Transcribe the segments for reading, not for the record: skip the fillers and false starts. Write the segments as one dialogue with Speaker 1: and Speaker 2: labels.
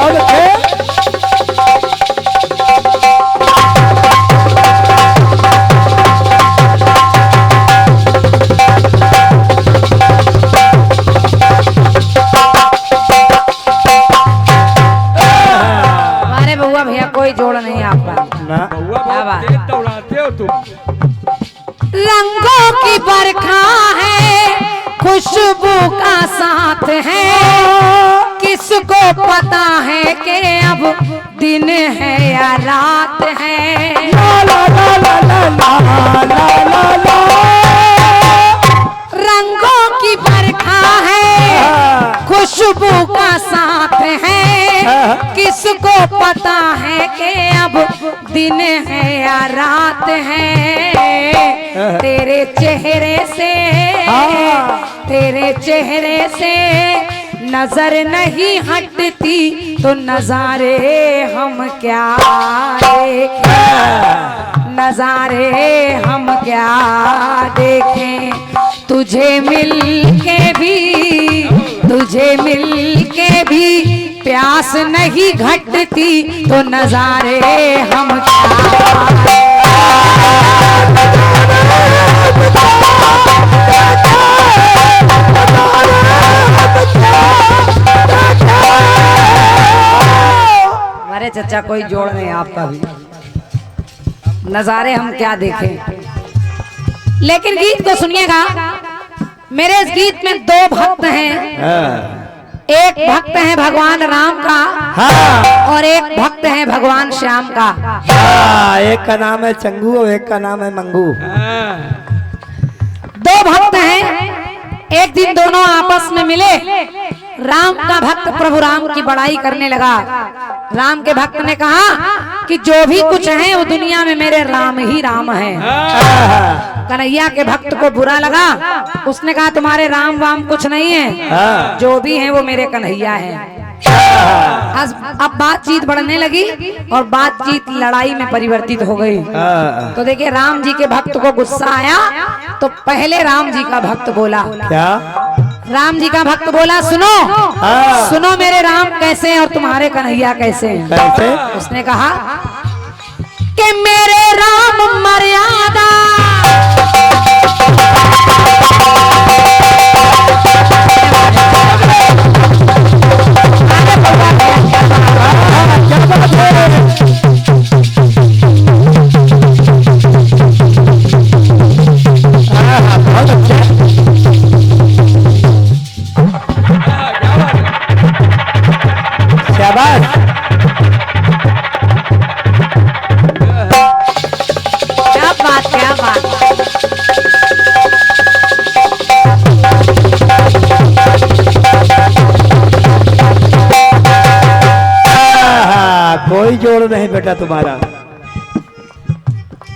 Speaker 1: बहुत अच्छे।
Speaker 2: हमारे बउआ भैया कोई जोड़ नहीं आपका
Speaker 1: ना
Speaker 2: क्या बात।
Speaker 3: तेज दौड़ाते हो तुम।
Speaker 2: रंगों की बरखा है, खुशबू का साथ है, किसको पता है कि अब दिन है या रात है।
Speaker 1: ला ला ला ला ला ला ला ला।
Speaker 2: रंगों की बरखा है, खुशबू का साथ है, किसको पता है कि अब दिन है या रात है। तेरे चेहरे से नजर नहीं हटती तो नजारे हम क्या देखें, नजारे हम क्या देखें। तुझे मिल के भी प्यास नहीं घटती तो नजारे हम क्या। अरे चचा कोई जोड़ नहीं आपका भी, नजारे हम क्या देखें। लेकिन गीत को सुनिएगा, मेरे इस गीत में दो भक्त हैं। एक भक्त है भगवान राम का और एक भक्त है भगवान श्याम का।
Speaker 1: एक का नाम है चंगू और एक का नाम है मंगू।
Speaker 2: दो भक्त हैं, एक दिन दोनों आपस में मिले। राम का भक्त प्रभु राम की बड़ाई करने लगा। राम के भक्त ने कहा कि जो भी कुछ है वो दुनिया में मेरे राम ही राम है। कन्हैया के भक्त को बुरा लगा, उसने कहा तुम्हारे राम वाम कुछ नहीं है, जो भी है वो मेरे कन्हैया है। अब बातचीत बढ़ने लगी और बातचीत लड़ाई में परिवर्तित हो गई। तो देखिए राम जी के भक्त को गुस्सा आया तो पहले राम जी का भक्त बोला,
Speaker 1: क्या?
Speaker 2: राम जी का भक्त बोला सुनो सुनो मेरे राम कैसे हैं और तुम्हारे कन्हैया कैसे हैं।
Speaker 1: कैसे?
Speaker 2: उसने कहा कि मेरे राम मर्यादा
Speaker 1: कोई जोड़ नहीं बेटा तुम्हारा।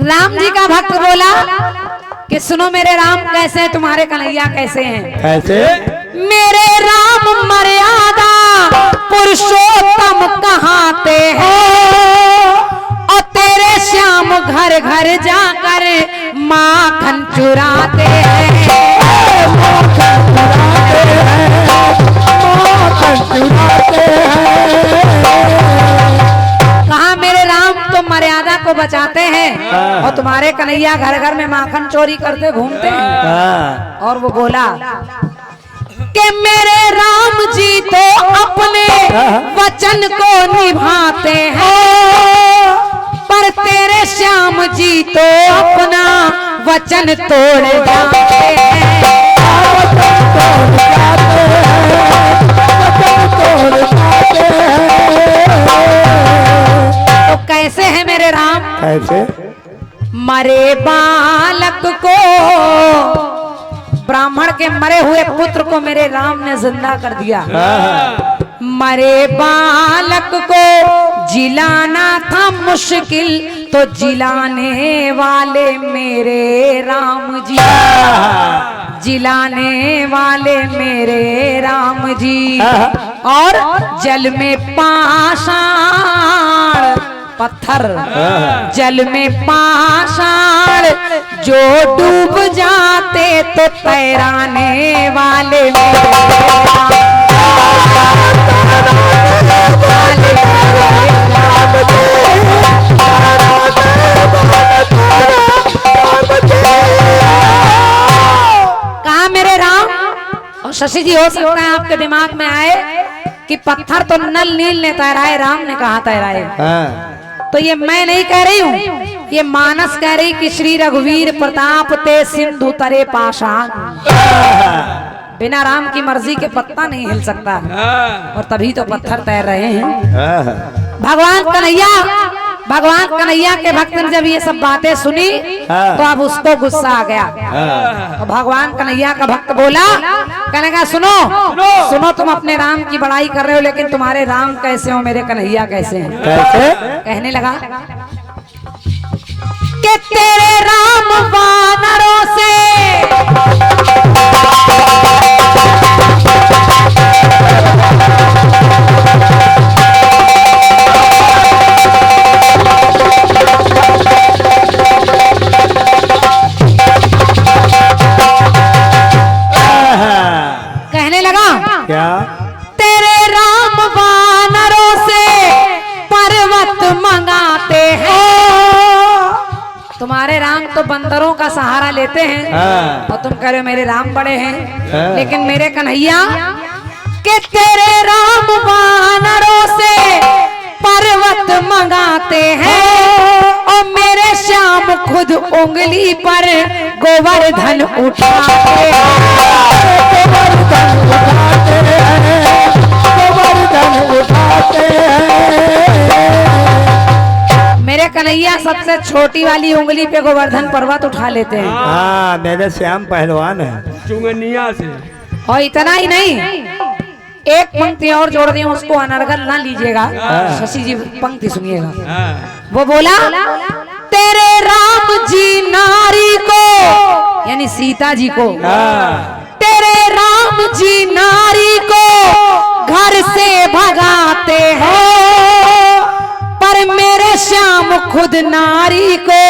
Speaker 2: राम जी का भक्त बोला कि सुनो मेरे राम कैसे हैं तुम्हारे कन्हैया कैसे हैं।
Speaker 1: कैसे?
Speaker 2: मेरे राम मर्यादा पुरुषोत्तम कहाते हैं और तेरे श्याम घर घर जाकर माखन चुराते हैं। कहा मेरे राम तो मर्यादा को बचाते हैं और तुम्हारे कन्हैया घर घर में माखन चोरी करते घूमते हैं। और वो बोला कि मेरे राम जी तो अपने वचन को निभाते हैं पर तेरे श्याम जी तो अपना वचन तोड़ जाते हैं। तो कैसे है मेरे राम?
Speaker 1: कैसे?
Speaker 2: मरे बालक को, ब्राह्मण के मरे हुए पुत्र को मेरे राम ने जिंदा कर दिया। मरे बालक को जिलाना था मुश्किल तो जिलाने वाले मेरे राम जी, जिलाने वाले मेरे राम जी। और जल में पाषाण पत्थर, जल में पाषाण जो डूब जाते तो तैराने वाले मेरे कि हो सकता है आपके दिमाग में आए कि पत्थर तो नल नील ने तैराए, राम ने कहा तैराए। तो ये मैं नहीं कह रही हूँ, ये मानस कह रही कि श्री रघुवीर प्रताप ते सिंधु तरे पाषाण। बिना राम की मर्जी के पत्ता नहीं हिल सकता, और तभी तो पत्थर तैर रहे हैं। भगवान कन्हैया के भक्त ने जब ये सब बातें सुनी तो अब उसको गुस्सा आ गया। तो भगवान कन्हैया का भक्त बोला, कहने का सुनो सुनो, तुम अपने राम की बड़ाई कर रहे हो, लेकिन तुम्हारे राम कैसे हो, मेरे कन्हैया कैसे हैं? कैसे? कहने लगा कि तेरे राम वानरों से
Speaker 1: क्या?
Speaker 2: तेरे राम वानरों से पर्वत मंगाते हैं। तुम्हारे राम तो बंदरों का सहारा लेते हैं, और तुम कह रहे हो मेरे राम बड़े हैं। लेकिन मेरे कन्हैया के तेरे राम वानरों से पर्वत मंगाते हैं, और मेरे श्याम खुद उंगली पर गोवर्धन उठाते मेरे कन्हैया सबसे छोटी वाली उंगली पे गोवर्धन पर्वत उठा लेते हैं।
Speaker 1: हाँ, मेरे श्याम पहलवान है चुंगनिया से।
Speaker 2: और इतना ही नहीं, एक पंक्ति और जोड़ दी, उसको अनर्गल ना लीजिएगा, शशि जी पंक्ति सुनिएगा। वो बोला, तेरे राम जी नारी को, यानी सीता जी को, तेरे राम जी नारी को घर से भगाते हैं, पर मेरे श्याम खुद नारी को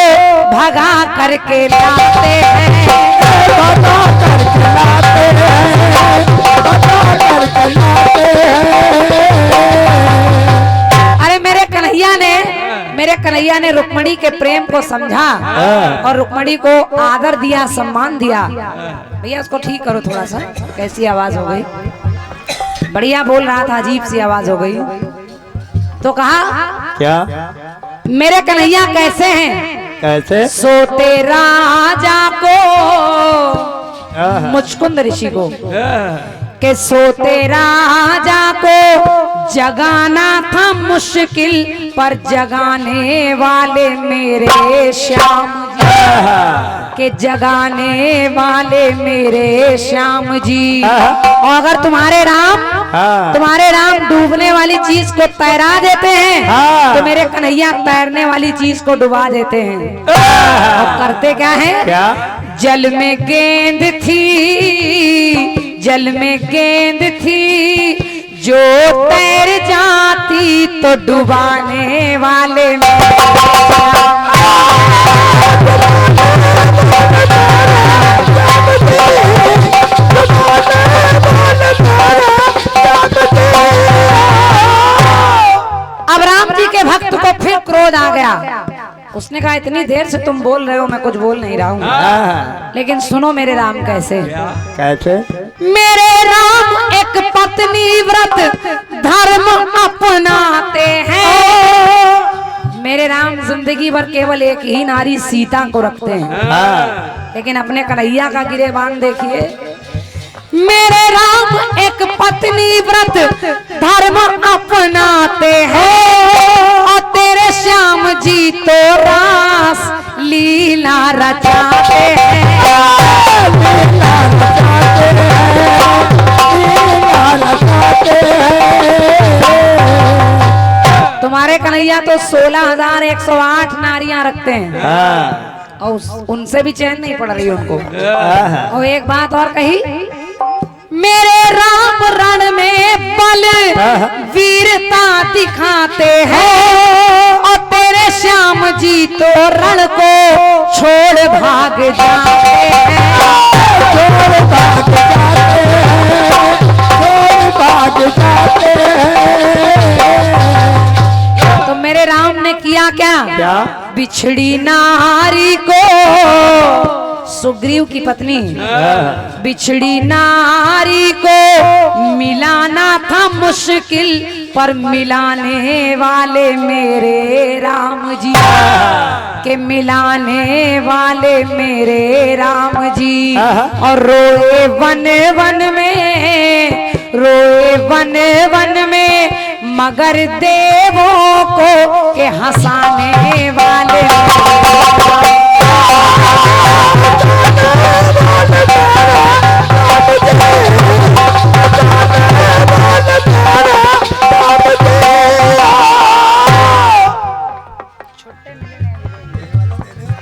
Speaker 2: भगा करके लाते हैं, भगा करके लाते हैं, भगा करके लाते हैं। अरे मेरे कन्हैया ने रुक्मणी के प्रेम को समझा और रुक्मणी को आदर दिया, सम्मान दिया। भैया उसको ठीक करो थोड़ा सा, कैसी आवाज हो गई? बढ़िया बोल रहा था, अजीब सी आवाज हो गई। तो कहा
Speaker 1: क्या?
Speaker 2: मेरे कन्हैया कैसे हैं?
Speaker 1: कैसे?
Speaker 2: सोते राजा को, मुचकुंद ऋषि को, के सोते राजा को जगाना था मुश्किल, पर जगाने वाले मेरे श्याम जी, के जगाने वाले मेरे श्याम जी। और अगर तुम्हारे राम डूबने वाली चीज को तैरा देते हैं, तो मेरे कन्हैया तैरने वाली चीज को डुबा देते हैं। और करते क्या है?
Speaker 1: क्या?
Speaker 2: जल में गेंद थी, जल में गेंद थी, जो तैर जाती तो डुबाने वाले अब राम जी के भक्त को फिर क्रोध आ गया। उसने कहा, इतनी देर से तुम बोल रहे हो, मैं कुछ बोल नहीं रहा हूँ, लेकिन सुनो मेरे राम कैसे।
Speaker 1: कैसे?
Speaker 2: मेरे राम एक पत्नी व्रत धर्म अपनाते हैं। मेरे राम जिंदगी भर केवल एक ही नारी सीता को रखते हैं, लेकिन अपने कन्हैया का गिरेबान देखिए। मेरे राम एक पत्नी व्रत धर्म अपनाते हैं, और तेरे श्याम जी तो रास लीला रचाते हैं, लीला रचाते हैं, लीला रचाते हैं। तुम्हारे कन्हैया तो 16,108 नारियां रखते हैं, और उनसे भी चैन नहीं पड़ रही उनको। और एक बात और कही, मेरे राम रण में बल वीरता दिखाते हैं, और तेरे श्याम जी तो रण को छोड़ भाग जाते हैं, छोड़ भाग जाते हैं, छोड़ भाग जाते हैं। तो मेरे राम ने किया क्या?
Speaker 1: क्या?
Speaker 2: बिछड़ी नारी को सुग्रीव की पत्नी बिछड़ी नारी को मिलाना था मुश्किल, पर मिलाने वाले मेरे राम जी, के मिलाने वाले मेरे राम जी। और रोए वन वन में, रोए वन वन में, मगर देवों को के हंसाने वाले